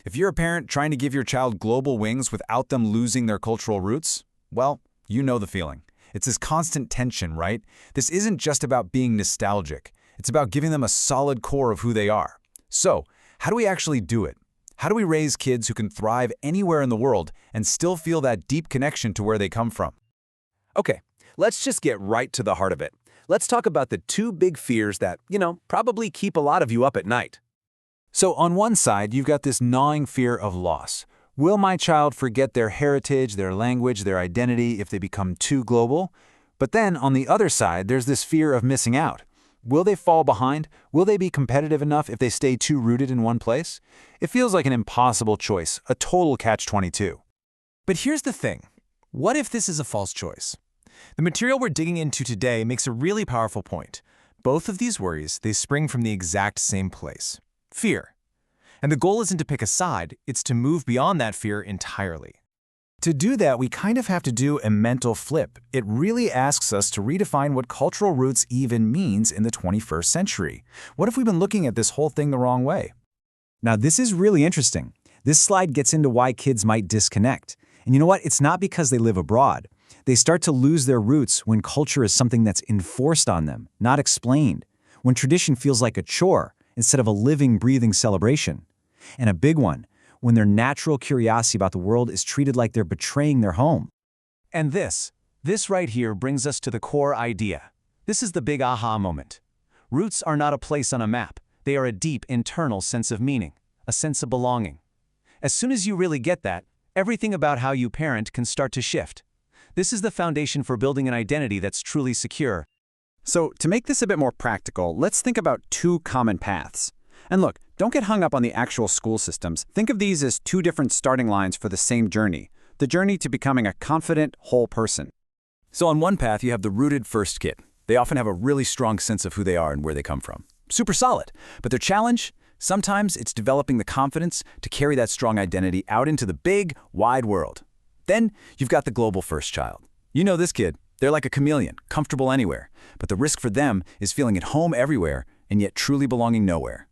If you're a parent trying to give your child global wings without them losing their cultural roots, well, you know the feeling. It's this constant tension, right? This isn't just about being nostalgic. It's about giving them a solid core of who they are. So, how do we actually do it? How do we raise kids who can thrive anywhere in the world and still feel that deep connection to where they come from? Okay, let's just get right to the heart of it. Let's talk about the two big fears that, probably keep a lot of you up at night. So on one side, you've got this gnawing fear of loss. Will my child forget their heritage, their language, their identity if they become too global? But then on the other side, there's this fear of missing out. Will they fall behind? Will they be competitive enough if they stay too rooted in one place? It feels like an impossible choice, a total catch-22. But here's the thing. What if this is a false choice? The material we're digging into today makes a really powerful point. Both of these worries, they spring from the exact same place: fear. And the goal isn't to pick a side, it's to move beyond that fear entirely. To do that, we kind of have to do a mental flip. It really asks us to redefine what cultural roots even means in the 21st century. What if we've been looking at this whole thing the wrong way? Now, this is really interesting. This slide gets into why kids might disconnect. And you know what? It's not because they live abroad. They start to lose their roots when culture is something that's enforced on them, not explained. When tradition feels like a chore instead of a living, breathing celebration. And a big one, when their natural curiosity about the world is treated like they're betraying their home. And this right here brings us to the core idea. This is the big aha moment. Roots are not a place on a map. They are a deep internal sense of meaning, a sense of belonging. As soon as you really get that, everything about how you parent can start to shift. This is the foundation for building an identity that's truly secure. So, to make this a bit more practical, let's think about two common paths. And look, don't get hung up on the actual school systems. Think of these as two different starting lines for the same journey, the journey to becoming a confident, whole person. So on one path, you have the rooted first kid. They often have a really strong sense of who they are and where they come from. Super solid. But their challenge? Sometimes it's developing the confidence to carry that strong identity out into the big, wide world. Then you've got the global first child. You know this kid. They're like a chameleon, comfortable anywhere. But the risk for them is feeling at home everywhere and yet truly belonging nowhere.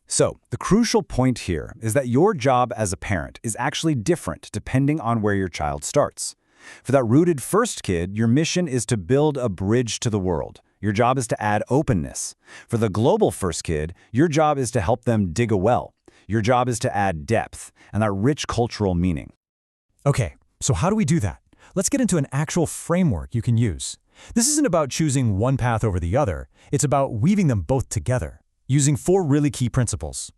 So, the crucial point here is that your job as a parent is actually different depending on where your child starts. For that rooted first kid, your mission is to build a bridge to the world. Your job is to add openness. For the global first kid, your job is to help them dig a well. Your job is to add depth and that rich cultural meaning. Okay, so how do we do that? Let's get into an actual framework you can use. This isn't about choosing one path over the other. It's about weaving them both together, using 4 really key principles.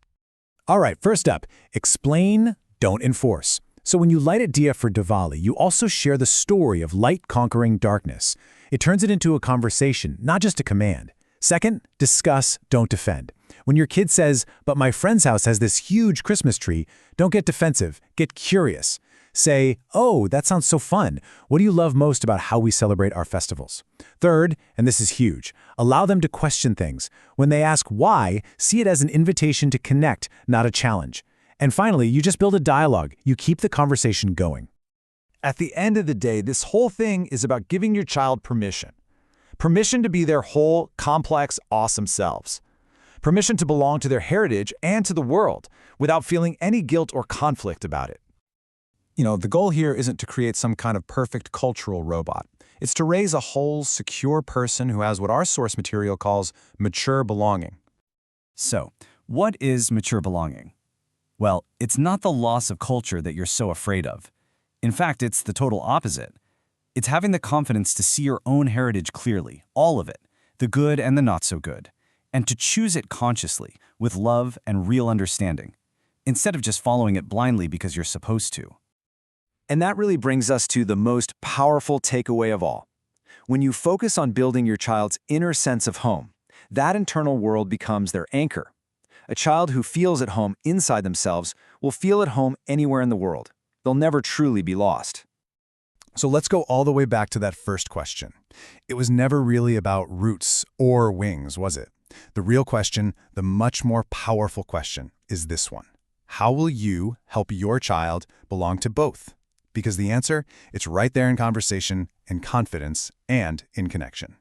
All right, first up, explain, don't enforce. So when you light a diya for Diwali, you also share the story of light conquering darkness. It turns it into a conversation, not just a command. Second, discuss, don't defend. When your kid says, "But my friend's house has this huge Christmas tree," don't get defensive, get curious. Say, "Oh, that sounds so fun. What do you love most about how we celebrate our festivals?" Third, and this is huge, allow them to question things. When they ask why, see it as an invitation to connect, not a challenge. And finally, you just build a dialogue. You keep the conversation going. At the end of the day, this whole thing is about giving your child permission. Permission to be their whole, complex, awesome selves. Permission to belong to their heritage and to the world without feeling any guilt or conflict about it. The goal here isn't to create some kind of perfect cultural robot. It's to raise a whole, secure person who has what our source material calls mature belonging. So, what is mature belonging? Well, it's not the loss of culture that you're so afraid of. In fact, it's the total opposite. It's having the confidence to see your own heritage clearly, all of it, the good and the not so good, and to choose it consciously, with love and real understanding, instead of just following it blindly because you're supposed to. And that really brings us to the most powerful takeaway of all. When you focus on building your child's inner sense of home, that internal world becomes their anchor. A child who feels at home inside themselves will feel at home anywhere in the world. They'll never truly be lost. So let's go all the way back to that first question. It was never really about roots or wings, was it? The real question, the much more powerful question, is this one. How will you help your child belong to both? Because the answer, it's right there in conversation, in confidence, and in connection.